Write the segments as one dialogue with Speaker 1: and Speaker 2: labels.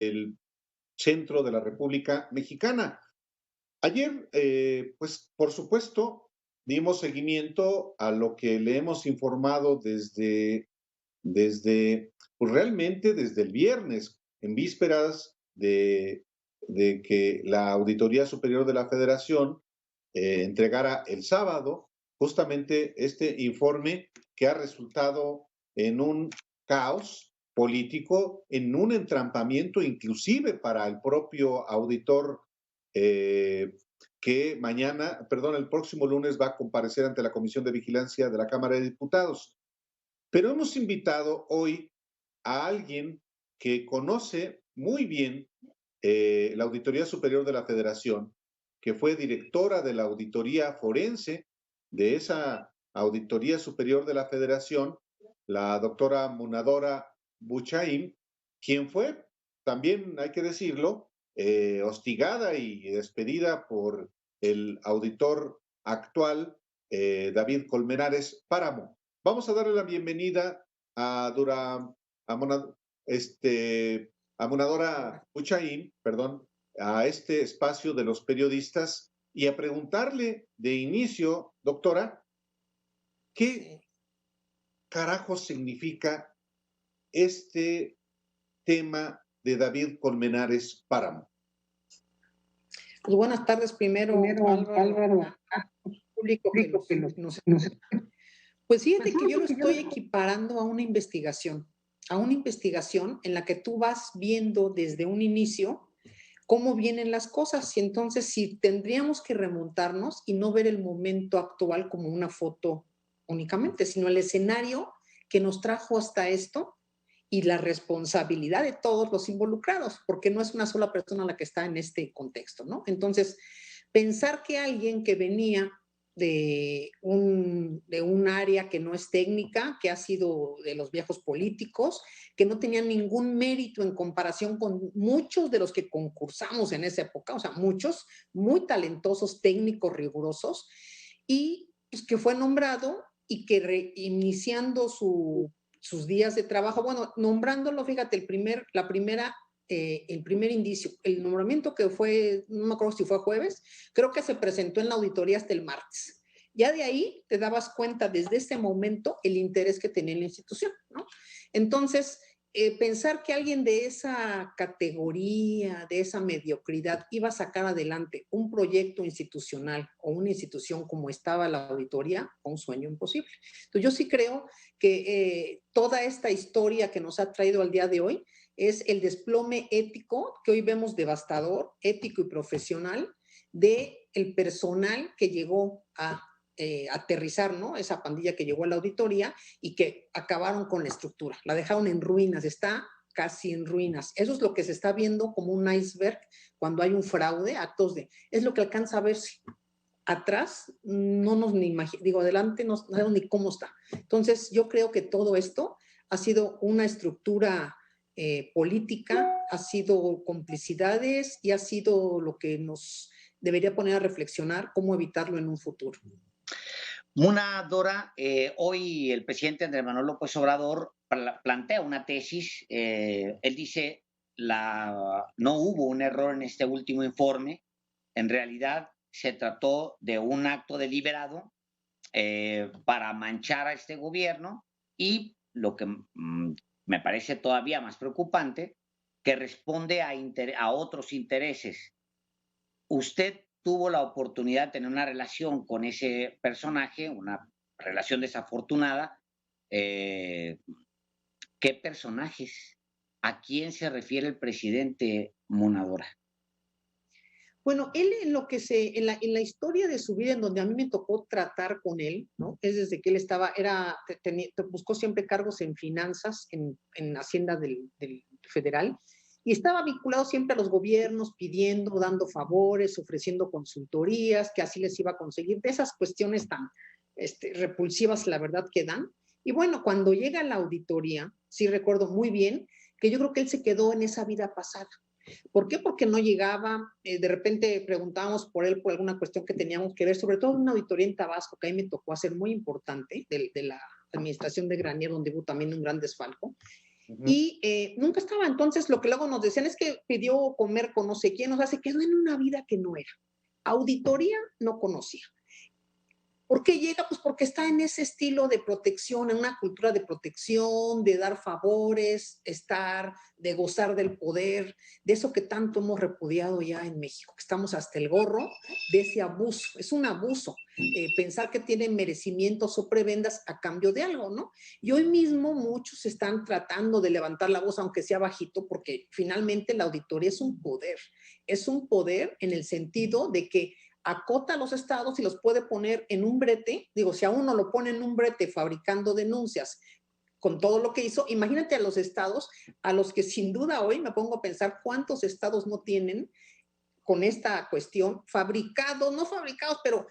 Speaker 1: el centro de la República Mexicana. Ayer, pues por supuesto, dimos seguimiento a lo que le hemos informado desde pues realmente desde el viernes, en vísperas de que la Auditoría Superior de la Federación entregara el sábado justamente este informe que ha resultado en un caos político, en un entrampamiento inclusive para el propio auditor eh, que mañana, perdón, el próximo lunes va a comparecer ante la Comisión de Vigilancia de la Cámara de Diputados. Pero hemos invitado hoy a alguien que conoce muy bien la Auditoría Superior de la Federación, que fue directora de la Auditoría Forense de esa Auditoría Superior de la Federación, la doctora Munadora Buchaim, quien fue, también hay que decirlo, hostigada y despedida por el auditor actual, David Colmenares Páramo. Vamos a darle la bienvenida a Dura, a, Mona, a Munadora Buchaim, perdón, a este espacio de los periodistas y a preguntarle de inicio, doctora, ¿qué carajo significa este tema de David Colmenares Páramo?
Speaker 2: Pues buenas tardes primero, Álvaro, público que nos escucha. Pues fíjate que yo lo estoy equiparando a una investigación en la que tú vas viendo desde un inicio cómo vienen las cosas y entonces sí tendríamos que remontarnos y no ver el momento actual como una foto únicamente, sino el escenario que nos trajo hasta esto y la responsabilidad de todos los involucrados, porque no es una sola persona la que está en este contexto, ¿no? Entonces, pensar que alguien que venía de un área que no es técnica, que ha sido de los viejos políticos, que no tenían ningún mérito en comparación con muchos de los que concursamos en esa época, o sea, muchos muy talentosos, técnicos, rigurosos, y pues, que fue nombrado y que reiniciando sus días de trabajo, bueno, nombrándolo, fíjate, el primer indicio, el nombramiento que fue, no me acuerdo si fue jueves, creo que se presentó en la auditoría hasta el martes. Ya de ahí te dabas cuenta desde ese momento el interés que tenía la institución, ¿no? Entonces, pensar que alguien de esa categoría, de esa mediocridad, iba a sacar adelante un proyecto institucional o una institución como estaba la auditoría, un sueño imposible. Entonces, yo sí creo que toda esta historia que nos ha traído al día de hoy es el desplome ético que hoy vemos devastador, ético y profesional, del personal que llegó a aterrizar, ¿no? Esa pandilla que llegó a la auditoría y que acabaron con la estructura, la dejaron en ruinas, está casi en ruinas. Eso es lo que se está viendo como un iceberg cuando hay un fraude, es lo que alcanza a verse. Atrás no nos ni digo, adelante no sabemos ni cómo está. Entonces, yo creo que todo esto ha sido una estructura política, ha sido complicidades y ha sido lo que nos debería poner a reflexionar cómo evitarlo en un futuro.
Speaker 3: Dora, hoy el presidente Andrés Manuel López Obrador plantea una tesis. Él dice, no hubo un error en este último informe. En realidad se trató de un acto deliberado para manchar a este gobierno y lo que me parece todavía más preocupante, que responde a otros intereses. Usted tuvo la oportunidad de tener una relación con ese personaje, una relación desafortunada. ¿Qué personajes? ¿A quién se refiere el presidente Munadora?
Speaker 2: Bueno, él en la historia de su vida, en donde a mí me tocó tratar con él, ¿no? Es desde que él buscó siempre cargos en finanzas, en Hacienda del Federal, y estaba vinculado siempre a los gobiernos, pidiendo, dando favores, ofreciendo consultorías, que así les iba a conseguir, de esas cuestiones tan repulsivas, la verdad, que dan. Y bueno, cuando llega a la auditoría, sí recuerdo muy bien que yo creo que él se quedó en esa vida pasada. ¿Por qué? Porque no llegaba, de repente preguntábamos por él por alguna cuestión que teníamos que ver, sobre todo una auditoría en Tabasco, que a mí me tocó hacer muy importante, de la administración de Granier, donde hubo también un gran desfalco.
Speaker 1: Ujú.
Speaker 2: y nunca estaba. Entonces, lo que luego nos decían es que pidió comer con no sé quién, o sea, se quedó en una vida que no era. Auditoría no conocía. ¿Por qué llega? Pues porque está en ese estilo de protección, en una cultura de protección, de dar favores, de gozar del poder, de eso que tanto hemos repudiado ya en México, que estamos hasta el gorro de ese abuso. Es un abuso pensar que tienen merecimientos o prebendas a cambio de algo, ¿no? Y hoy mismo muchos están tratando de levantar la voz, aunque sea bajito, porque finalmente la auditoría es un poder en el sentido de que acota a los estados y los puede poner en un brete. Digo, si a uno lo pone en un brete fabricando denuncias con todo lo que hizo, imagínate a los estados, a los que sin duda hoy me pongo a pensar cuántos estados no tienen con esta cuestión fabricados, no fabricados, pero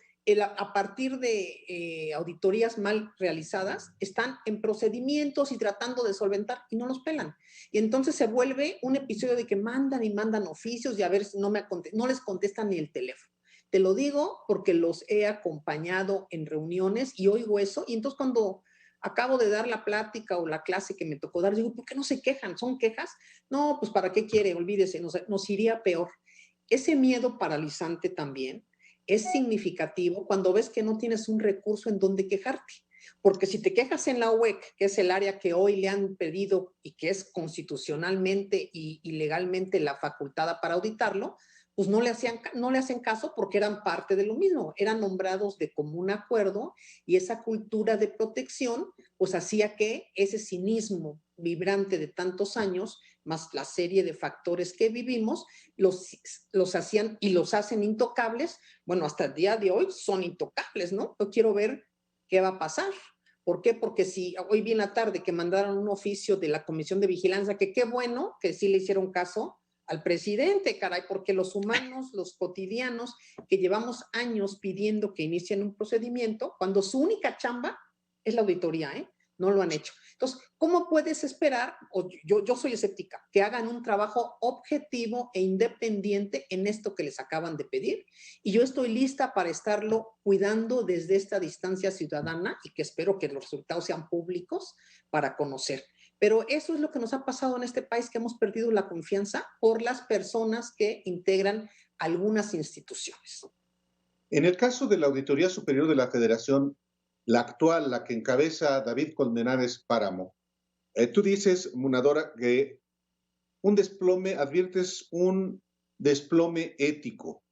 Speaker 2: a partir de auditorías mal realizadas, están en procedimientos y tratando de solventar y no los pelan. Y entonces se vuelve un episodio de que mandan y mandan oficios y a ver si no les contestan ni el teléfono. Te lo digo porque los he acompañado en reuniones y oigo eso. Y entonces cuando acabo de dar la plática o la clase que me tocó dar, digo, ¿por qué no se quejan? ¿Son quejas? No, pues ¿para qué quiere? Olvídese, nos iría peor. Ese miedo paralizante también es significativo cuando ves que no tienes un recurso en donde quejarte. Porque si te quejas en la UEC, que es el área que hoy le han pedido y que es constitucionalmente y legalmente la facultada para auditarlo, pues no le hacen caso porque eran parte de lo mismo, eran nombrados de común acuerdo y esa cultura de protección pues hacía que ese cinismo vibrante de tantos años, más la serie de factores que vivimos, los hacían y los hacen intocables. Bueno, hasta el día de hoy son intocables, ¿no? Yo quiero ver qué va a pasar. ¿Por qué? Porque si hoy bien la tarde que mandaron un oficio de la Comisión de Vigilancia, que qué bueno que sí le hicieron caso al presidente, caray, porque los humanos, los cotidianos, que llevamos años pidiendo que inicien un procedimiento, cuando su única chamba es la auditoría, ¿eh? No lo han hecho. Entonces, ¿cómo puedes esperar, o yo soy escéptica, que hagan un trabajo objetivo e independiente en esto que les acaban de pedir? Y yo estoy lista para estarlo cuidando desde esta distancia ciudadana y que espero que los resultados sean públicos para conocer. Pero eso es lo que nos ha pasado en este país, que hemos perdido la confianza por las personas que integran algunas instituciones.
Speaker 1: En el caso de la Auditoría Superior de la Federación, la actual, la que encabeza David Colmenares Páramo, tú dices, Munadora, que adviertes un desplome ético,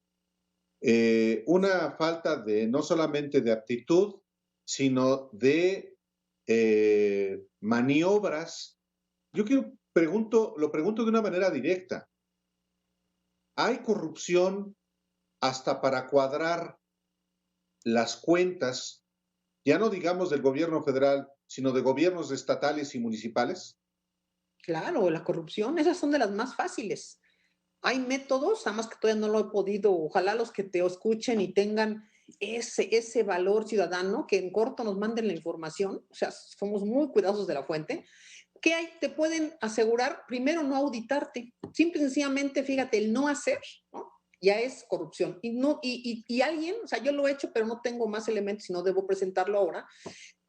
Speaker 1: una falta de no solamente de aptitud, sino de maniobras. Lo pregunto de una manera directa. ¿Hay corrupción hasta para cuadrar las cuentas, ya no digamos del gobierno federal, sino de gobiernos estatales y municipales?
Speaker 2: Claro, la corrupción, esas son de las más fáciles. Hay métodos, nada más que todavía no lo he podido, ojalá los que te escuchen y tengan ese valor ciudadano, que en corto nos manden la información, o sea, somos muy cuidadosos de la fuente. ¿Qué hay? Te pueden asegurar, primero, no auditarte. Simple y sencillamente, fíjate, el no hacer, ¿no? Ya es corrupción. Y alguien, o sea, yo lo he hecho, pero no tengo más elementos y no debo presentarlo ahora.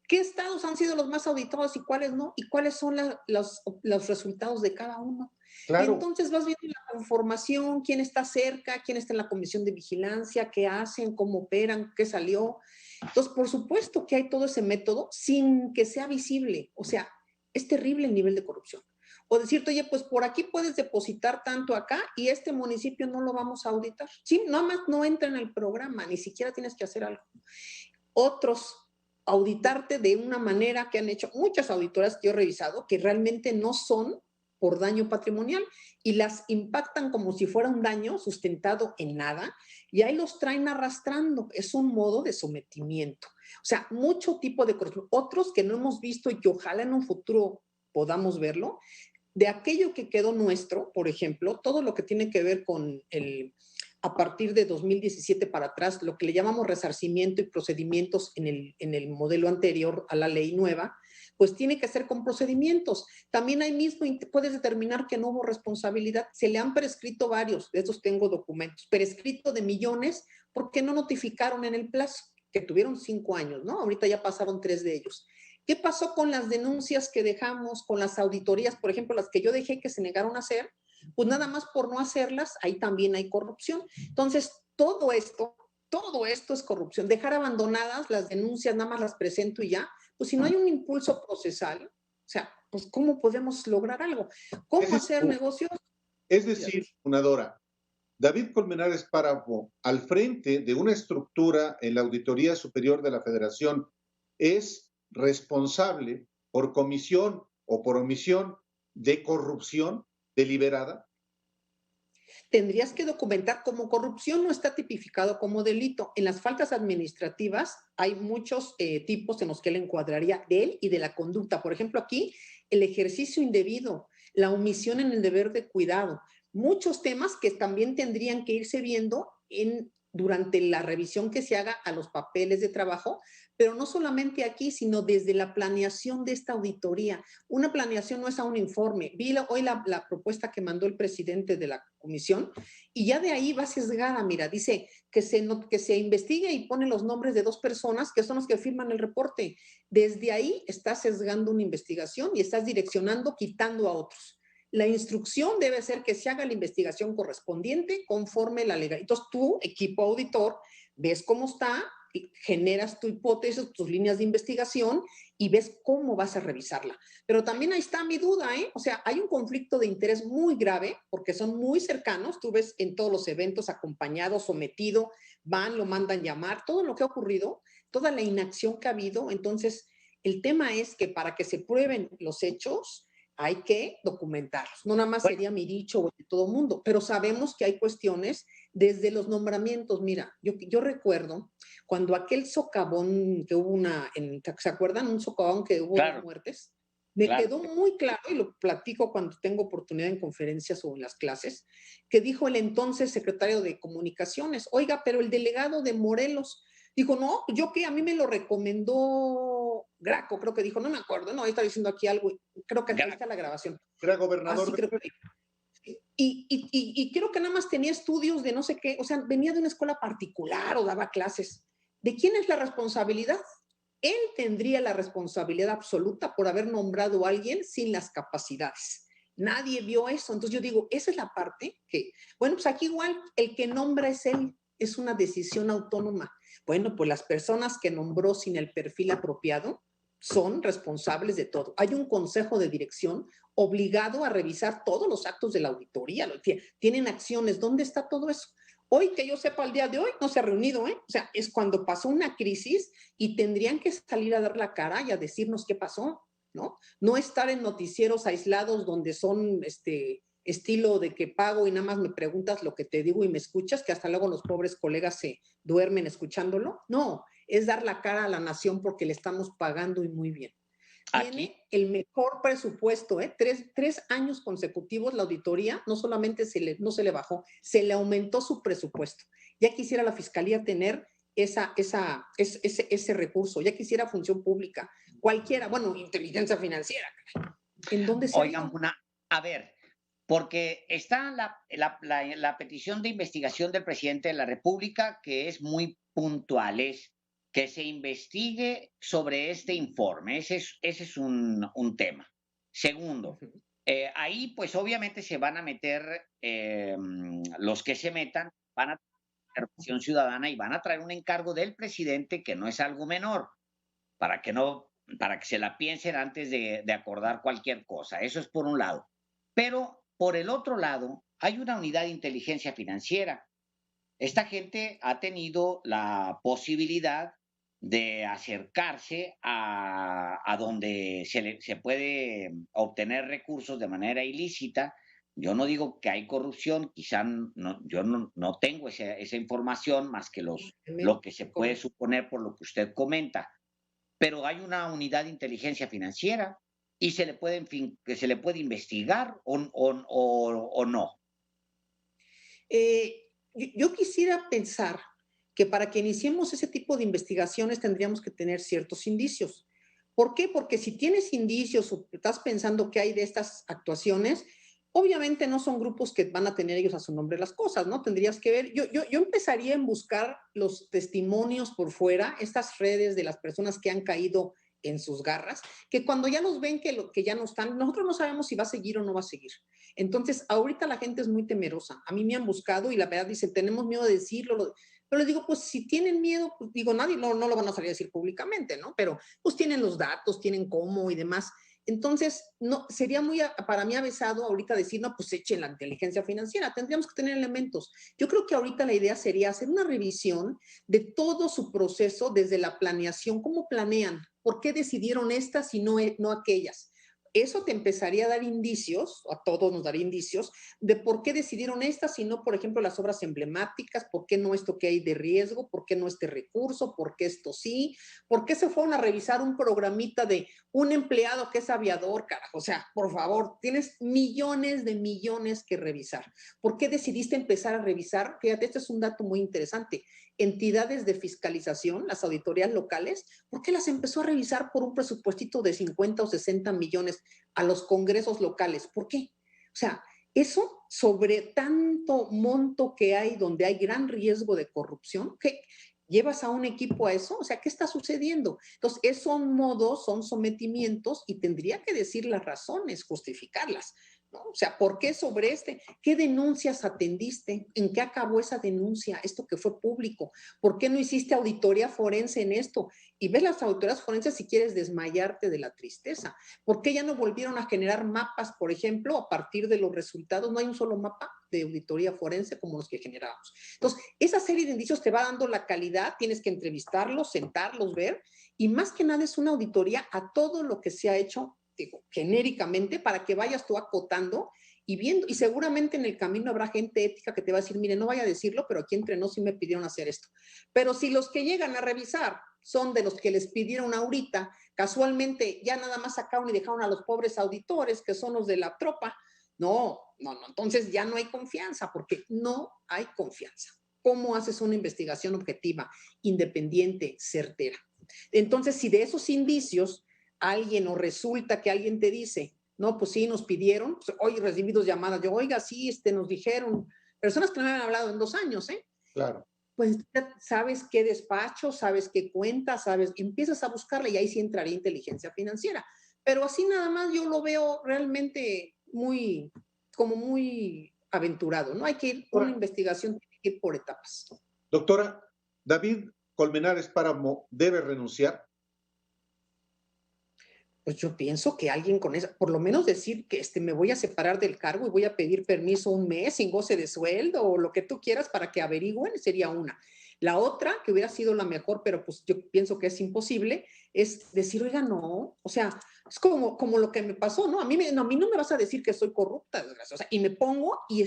Speaker 2: ¿Qué estados han sido los más auditados y cuáles no? ¿Y cuáles son los resultados de cada uno? Y
Speaker 1: Claro,
Speaker 2: entonces vas viendo la conformación, quién está cerca, quién está en la comisión de vigilancia, qué hacen, cómo operan, qué salió. Entonces, por supuesto que hay todo ese método sin que sea visible. O sea, es terrible el nivel de corrupción. O decirte, oye, pues por aquí puedes depositar tanto acá y este municipio no lo vamos a auditar. Sí, nada más no entra en el programa, ni siquiera tienes que hacer algo. Otros, auditarte de una manera que han hecho muchas auditoras que yo he revisado, que realmente no son por daño patrimonial y las impactan como si fuera un daño sustentado en nada y ahí los traen arrastrando. Es un modo de sometimiento. O sea, mucho tipo de corrupción. Otros que no hemos visto y que ojalá en un futuro podamos verlo, de aquello que quedó nuestro, por ejemplo, todo lo que tiene que ver con a partir de 2017 para atrás, lo que le llamamos resarcimiento y procedimientos en el modelo anterior a la ley nueva, pues tiene que ser con procedimientos. También ahí mismo puedes determinar que no hubo responsabilidad. Se le han prescrito varios, de estos tengo documentos, prescrito de millones porque no notificaron en el plazo, que tuvieron 5 años, ¿no? Ahorita ya pasaron 3 de ellos. ¿Qué pasó con las denuncias que dejamos, con las auditorías, por ejemplo, las que yo dejé que se negaron a hacer? Pues nada más por no hacerlas, ahí también hay corrupción. Entonces, todo esto es corrupción. Dejar abandonadas las denuncias, nada más las presento y ya, pues si no hay un impulso procesal, o sea, pues ¿cómo podemos lograr algo? ¿Cómo hacer negocios?
Speaker 1: Es decir, Funadora, David Colmenares Páramo, al frente de una estructura en la Auditoría Superior de la Federación, es responsable por comisión o por omisión de corrupción deliberada.
Speaker 2: Tendrías que documentar, como corrupción no está tipificado como delito. En las faltas administrativas hay muchos tipos en los que él encuadraría de él y de la conducta. Por ejemplo, aquí el ejercicio indebido, la omisión en el deber de cuidado, muchos temas que también tendrían que irse viendo durante la revisión que se haga a los papeles de trabajo, pero no solamente aquí, sino desde la planeación de esta auditoría. Una planeación no es a un informe. Vi hoy la propuesta que mandó el presidente de la comisión y ya de ahí va sesgada. Mira, dice que se investigue y pone los nombres de 2 personas que son los que firman el reporte. Desde ahí estás sesgando una investigación y estás direccionando, quitando a otros. La instrucción debe ser que se haga la investigación correspondiente conforme la legalidad. Entonces tú, equipo auditor, ves cómo está, generas tu hipótesis, tus líneas de investigación y ves cómo vas a revisarla. Pero también ahí está mi duda, ¿eh? O sea, hay un conflicto de interés muy grave porque son muy cercanos. Tú ves en todos los eventos acompañado, sometido, van, lo mandan llamar, todo lo que ha ocurrido, toda la inacción que ha habido. Entonces, el tema es que para que se prueben los hechos, hay que documentarlos. No nada más sería mi dicho o de todo mundo, pero sabemos que hay cuestiones desde los nombramientos. Mira, yo recuerdo cuando aquel socavón que hubo ¿se acuerdan? Un socavón que hubo 2 muertes. Me quedó muy claro, y lo platico cuando tengo oportunidad en conferencias o en las clases, que dijo el entonces secretario de Comunicaciones, oiga, pero el delegado de Morelos, dijo, no, yo qué, a mí me lo recomendó Graco, creo que dijo, no me acuerdo, no, ahí está diciendo aquí algo, creo que aquí está la grabación.
Speaker 1: Era gobernador.
Speaker 2: Así creo que dijo. Y creo que nada más tenía estudios de no sé qué, o sea, venía de una escuela particular o daba clases. ¿De quién es la responsabilidad? Él tendría la responsabilidad absoluta por haber nombrado a alguien sin las capacidades. Nadie vio eso. Entonces yo digo, esa es la parte que, bueno, pues aquí igual el que nombra es él, es una decisión autónoma. Bueno, pues las personas que nombró sin el perfil apropiado son responsables de todo. Hay un consejo de dirección obligado a revisar todos los actos de la auditoría. Tienen acciones. ¿Dónde está todo eso? Hoy, que yo sepa, al día de hoy, no se ha reunido, ¿eh? O sea, es cuando pasó una crisis y tendrían que salir a dar la cara y a decirnos qué pasó, ¿no? No estar en noticieros aislados donde son estilo de que pago y nada más me preguntas lo que te digo y me escuchas, que hasta luego los pobres colegas se duermen escuchándolo. No, es dar la cara a la nación porque le estamos pagando y muy bien. Tiene el mejor presupuesto, ¿eh? Tres años consecutivos la auditoría, no solamente no se le bajó, se le aumentó su presupuesto. Ya quisiera la fiscalía tener ese recurso, ya quisiera función pública, cualquiera, bueno, inteligencia financiera. ¿En dónde se
Speaker 3: Oigan, a ver, porque está la petición de investigación del presidente de la República, que es muy puntual, es que se investigue sobre este informe. Ese es un tema. Segundo, ahí pues obviamente se van a meter los que se metan, van a tener participación ciudadana y van a traer un encargo del presidente que no es algo menor, para que se la piensen antes de acordar cualquier cosa. Eso es por un lado. Pero por el otro lado, hay una unidad de inteligencia financiera. Esta gente ha tenido la posibilidad de acercarse a donde se puede obtener recursos de manera ilícita. Yo no digo que hay corrupción, quizá yo no tengo esa información más que lo que se puede suponer por lo que usted comenta, pero hay una unidad de inteligencia financiera y que se le puede investigar o no.
Speaker 2: Yo quisiera pensar que para que iniciemos ese tipo de investigaciones tendríamos que tener ciertos indicios. ¿Por qué? Porque si tienes indicios o estás pensando que hay de estas actuaciones, obviamente no son grupos que van a tener ellos a su nombre las cosas, ¿no? Tendrías que ver, yo empezaría en buscar los testimonios por fuera, estas redes de las personas que han caído en sus garras, que cuando ya los ven que ya no están, nosotros no sabemos si va a seguir o no va a seguir. Entonces, ahorita la gente es muy temerosa. A mí me han buscado y la verdad dicen, tenemos miedo de decirlo. Pero les digo, pues si tienen miedo, pues digo, nadie no lo van a salir a decir públicamente, ¿no? Pero pues tienen los datos, tienen cómo y demás. Entonces, no, sería muy para mí avisado ahorita decir, no, pues echen la inteligencia financiera, tendríamos que tener elementos. Yo creo que ahorita la idea sería hacer una revisión de todo su proceso desde la planeación, cómo planean, por qué decidieron estas y no aquellas. Eso te empezaría a dar indicios, a todos nos daría indicios, de por qué decidieron estas y no, por ejemplo, las obras emblemáticas, por qué no esto que hay de riesgo, por qué no este recurso, por qué esto sí, por qué se fueron a revisar un programita de un empleado que es aviador, carajo. O sea, por favor, tienes millones de millones que revisar. ¿Por qué decidiste empezar a revisar? Fíjate, este es un dato muy interesante. Entidades de fiscalización, las auditorías locales, ¿por qué las empezó a revisar por un presupuestito de 50 o 60 millones a los congresos locales? ¿Por qué? O sea, eso sobre tanto monto que hay donde hay gran riesgo de corrupción, ¿qué? ¿Llevas a un equipo a eso? O sea, ¿qué está sucediendo? Entonces, esos son modos, son sometimientos y tendría que decir las razones, justificarlas, ¿no? O sea, ¿por qué sobre este? ¿Qué denuncias atendiste? ¿En qué acabó esa denuncia? Esto que fue público. ¿Por qué no hiciste auditoría forense en esto? Y ves las auditorías forenses si quieres desmayarte de la tristeza. ¿Por qué ya no volvieron a generar mapas, por ejemplo, a partir de los resultados? No hay un solo mapa de auditoría forense como los que generábamos. Entonces, esa serie de indicios te va dando la calidad, tienes que entrevistarlos, sentarlos, ver, y más que nada es una auditoría a todo lo que se ha hecho, digo, genéricamente, para que vayas tú acotando y viendo, y seguramente en el camino habrá gente ética que te va a decir, mire, no vaya a decirlo, pero aquí entre nos sí me pidieron hacer esto. Pero si los que llegan a revisar son de los que les pidieron ahorita, casualmente ya nada más sacaron y dejaron a los pobres auditores, que son los de la tropa, no, entonces ya no hay confianza, porque no hay confianza. ¿Cómo haces una investigación objetiva, independiente, certera? Entonces, si de esos indicios alguien o resulta que alguien te dice, no, pues sí, nos pidieron, pues, hoy recibí dos llamadas, yo, oiga, sí, nos dijeron, personas que no me habían hablado en 2 años, ¿eh?
Speaker 1: Claro.
Speaker 2: Pues sabes qué despacho, sabes qué cuenta, sabes, empiezas a buscarla y ahí sí entraría inteligencia financiera. Pero así nada más yo lo veo realmente como muy aventurado, ¿no? Hay que ir, una investigación tiene que ir por etapas.
Speaker 1: Doctora, David Colmenares Páramo debe renunciar.
Speaker 2: Pues yo pienso que alguien con esa, por lo menos decir que me voy a separar del cargo y voy a pedir permiso un mes sin goce de sueldo o lo que tú quieras para que averigüen, sería una. La otra, que hubiera sido la mejor, pero pues yo pienso que es imposible, es decir, oiga, no, o sea, es como lo que me pasó, ¿no? A mí no me vas a decir que soy corrupta, desgracia, o sea, y me pongo y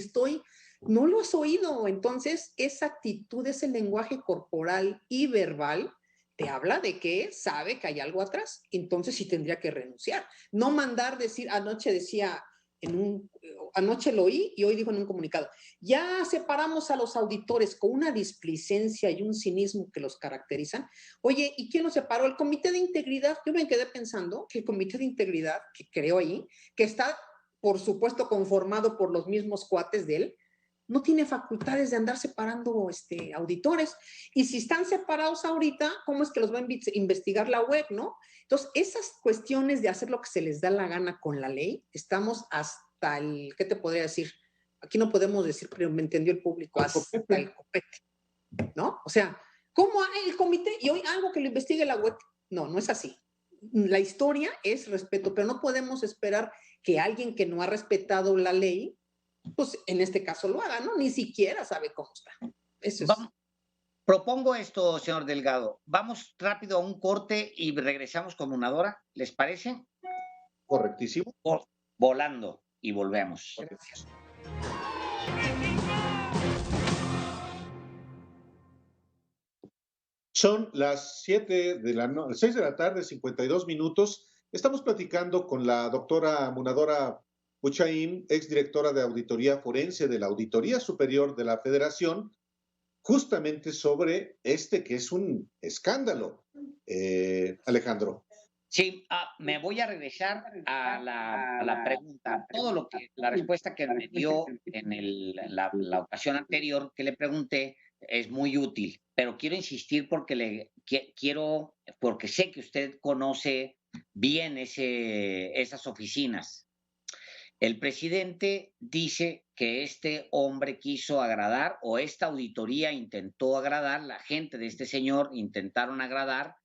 Speaker 2: no lo has oído. Entonces, esa actitud, ese lenguaje corporal y verbal, te habla de que sabe que hay algo atrás, entonces sí tendría que renunciar. No mandar decir, anoche decía, anoche lo oí y hoy dijo en un comunicado, ya separamos a los auditores con una displicencia y un cinismo que los caracterizan. Oye, ¿y quién los separó? El Comité de Integridad. Yo me quedé pensando que el Comité de Integridad, que creo ahí, que está, por supuesto, conformado por los mismos cuates de él, no tiene facultades de andar separando auditores. Y si están separados ahorita, ¿cómo es que los va a investigar la web, no? Entonces, esas cuestiones de hacer lo que se les da la gana con la ley, estamos hasta ¿qué te podría decir? Aquí no podemos decir, pero me entendió el público, hasta el copete, ¿no? O sea, ¿cómo hay el comité y hoy algo que lo investigue la web? No, no es así. La historia es respeto, pero no podemos esperar que alguien que no ha respetado la ley, pues en este caso lo haga, ¿no? Ni siquiera sabe cómo está. Eso es.
Speaker 3: Propongo esto, señor Delgado. Vamos rápido a un corte y regresamos con Munadora. ¿Les parece?
Speaker 1: Correctísimo.
Speaker 3: Volando y volvemos.
Speaker 2: Gracias.
Speaker 1: Son las 6 de la tarde, 52 minutos. Estamos platicando con la doctora Munadora Buchaín, exdirectora de Auditoría Forense de la Auditoría Superior de la Federación, justamente sobre que es un escándalo, Alejandro.
Speaker 3: Sí, me voy a regresar a la pregunta. La respuesta que me dio en la ocasión anterior que le pregunté es muy útil, pero quiero insistir porque quiero, porque sé que usted conoce bien esas oficinas. El presidente dice que este hombre quiso agradar, o esta auditoría intentó agradar, la gente de este señor intentaron agradar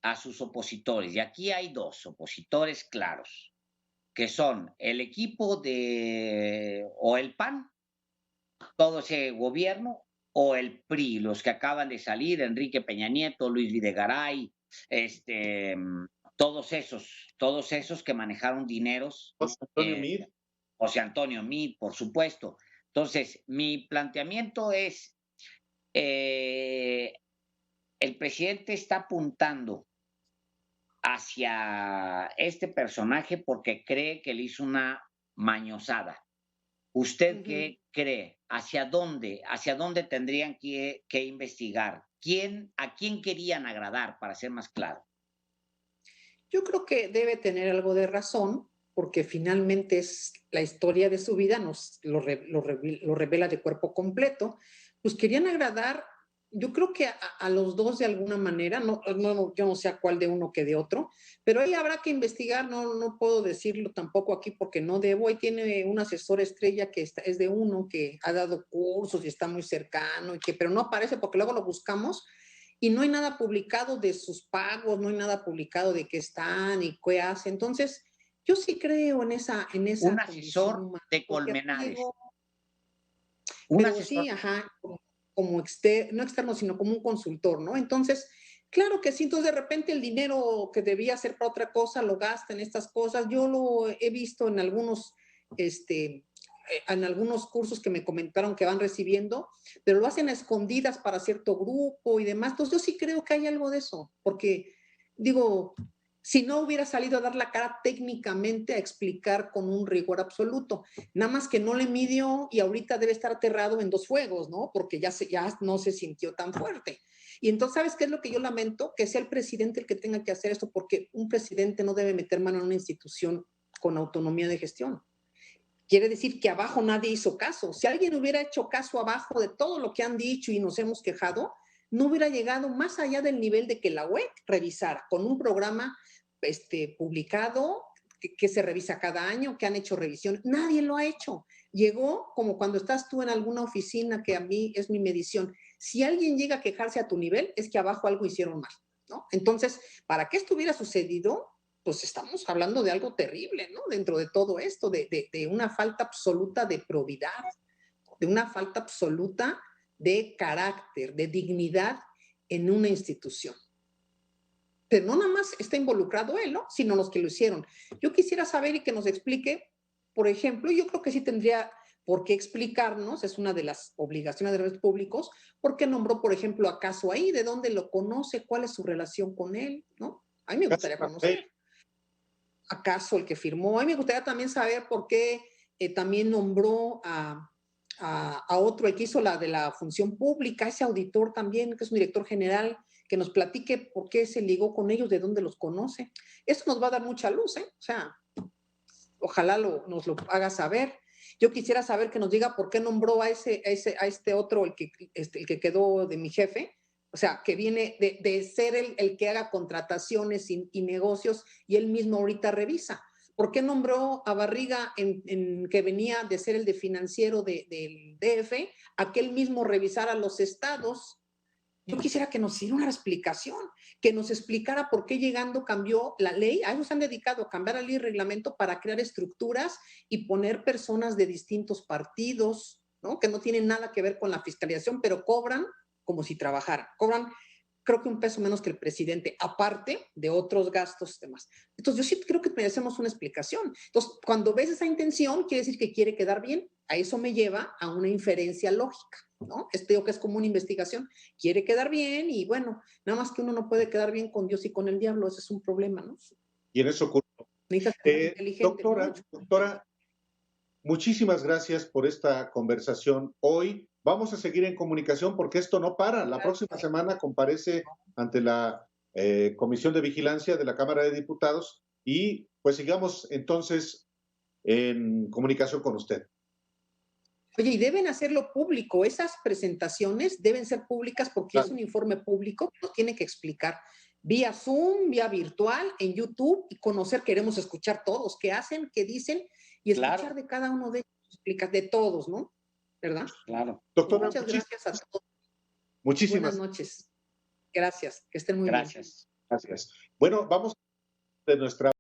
Speaker 3: a sus opositores. Y aquí hay dos opositores claros, que son el equipo o el PAN, todo ese gobierno, o el PRI, los que acaban de salir, Enrique Peña Nieto, Luis Videgaray, todos esos que manejaron dineros.
Speaker 1: Antonio Meade.
Speaker 3: José Antonio Meade, por supuesto. Entonces, mi planteamiento es, el presidente está apuntando hacia este personaje porque cree que le hizo una mañosada. ¿Usted qué cree? ¿Hacia dónde tendrían que investigar? ¿A quién querían agradar, para ser más claro?
Speaker 2: Yo creo que debe tener algo de razón, porque finalmente es la historia de su vida, nos lo revela de cuerpo completo. Pues querían agradar, yo creo que a los dos de alguna manera, yo no sé a cuál de uno que de otro, pero ahí habrá que investigar, no puedo decirlo tampoco aquí porque no debo. Ahí tiene un asesor estrella que es de uno, que ha dado cursos y está muy cercano, pero no aparece porque luego lo buscamos y no hay nada publicado de sus pagos, no hay nada publicado de qué están y qué hacen. Entonces, yo sí creo en esa
Speaker 3: un asesor de Colmenares.
Speaker 2: Pero sí, ajá, como no externo, sino como un consultor, ¿no? Entonces, claro que sí, entonces de repente el dinero que debía ser para otra cosa lo gasta en estas cosas. Yo lo he visto en algunos cursos que me comentaron que van recibiendo, pero lo hacen a escondidas para cierto grupo y demás. Entonces yo sí creo que hay algo de eso, porque digo, si no hubiera salido a dar la cara técnicamente a explicar con un rigor absoluto, nada más que no le midió y ahorita debe estar aterrado en dos fuegos, ¿no? Porque ya no se sintió tan fuerte. Y entonces, ¿sabes qué es lo que yo lamento? Que sea el presidente el que tenga que hacer esto, porque un presidente no debe meter mano en una institución con autonomía de gestión. Quiere decir que abajo nadie hizo caso. Si alguien hubiera hecho caso abajo de todo lo que han dicho y nos hemos quejado, no hubiera llegado más allá del nivel de que la UEC revisara con un programa publicado que se revisa cada año, que han hecho revisión. Nadie lo ha hecho. Llegó como cuando estás tú en alguna oficina, que a mí es mi medición. Si alguien llega a quejarse a tu nivel, es que abajo algo hicieron mal, ¿no? Entonces, para que esto hubiera sucedido, pues estamos hablando de algo terrible, ¿no? Dentro de todo esto, de una falta absoluta de probidad, de una falta absoluta de carácter, de dignidad en una institución. Pero no nada más está involucrado él, ¿no? Sino los que lo hicieron. Yo quisiera saber y que nos explique, por ejemplo, yo creo que sí tendría por qué explicarnos, es una de las obligaciones de los públicos, por qué nombró, por ejemplo, a Caso ahí, de dónde lo conoce, cuál es su relación con él, ¿no? A mí me gustaría conocer. ¿Acaso el que firmó? A mí me gustaría también saber por qué también nombró a otro, el que hizo la de la función pública, ese auditor también, que es un director general, que nos platique por qué se ligó con ellos, de dónde los conoce. Eso nos va a dar mucha luz, ¿eh? O sea, ojalá nos lo haga saber. Yo quisiera saber que nos diga por qué nombró a este otro, el que quedó de mi jefe, o sea, que viene de ser el que haga contrataciones y negocios y él mismo ahorita revisa. ¿Por qué nombró a Barriga, que venía de ser el de financiero del DF, a que él mismo revisara los estados? Yo quisiera que nos diera una explicación, que nos explicara por qué llegando cambió la ley. A eso se han dedicado, a cambiar la ley y reglamento para crear estructuras y poner personas de distintos partidos, ¿no? Que no tienen nada que ver con la fiscalización, pero cobran como si trabajaran. Cobran, creo que un peso menos que el presidente, aparte de otros gastos y demás. Entonces, yo sí creo que merecemos una explicación. Entonces, cuando ves esa intención, quiere decir que quiere quedar bien. A eso me lleva a una inferencia lógica, ¿no? Digo que es como una investigación. Quiere quedar bien y bueno, nada más que uno no puede quedar bien con Dios y con el diablo. Ese es un problema, ¿no?
Speaker 1: Y en eso ocurre.
Speaker 2: Necesitas ser inteligente.
Speaker 1: Doctora, muchísimas gracias por esta conversación hoy. Vamos a seguir en comunicación porque esto no para. La próxima semana comparece ante la Comisión de Vigilancia de la Cámara de Diputados y pues sigamos entonces en comunicación con usted.
Speaker 2: Oye, y deben hacerlo público. Esas presentaciones deben ser públicas porque
Speaker 1: Claro.
Speaker 2: es un informe público que nos tiene que explicar vía Zoom, vía virtual, en YouTube, y conocer, queremos escuchar todos, qué hacen, qué dicen, y escuchar
Speaker 3: Claro.
Speaker 2: de cada uno de ellos, explicar de todos, ¿no? ¿Verdad?
Speaker 3: Claro.
Speaker 1: Doctora,
Speaker 2: Muchas gracias a todos.
Speaker 1: muchísimas
Speaker 2: Buenas noches. Gracias. Que estén muy bien.
Speaker 3: Gracias.
Speaker 1: gracias. Bueno, vamos de nuestra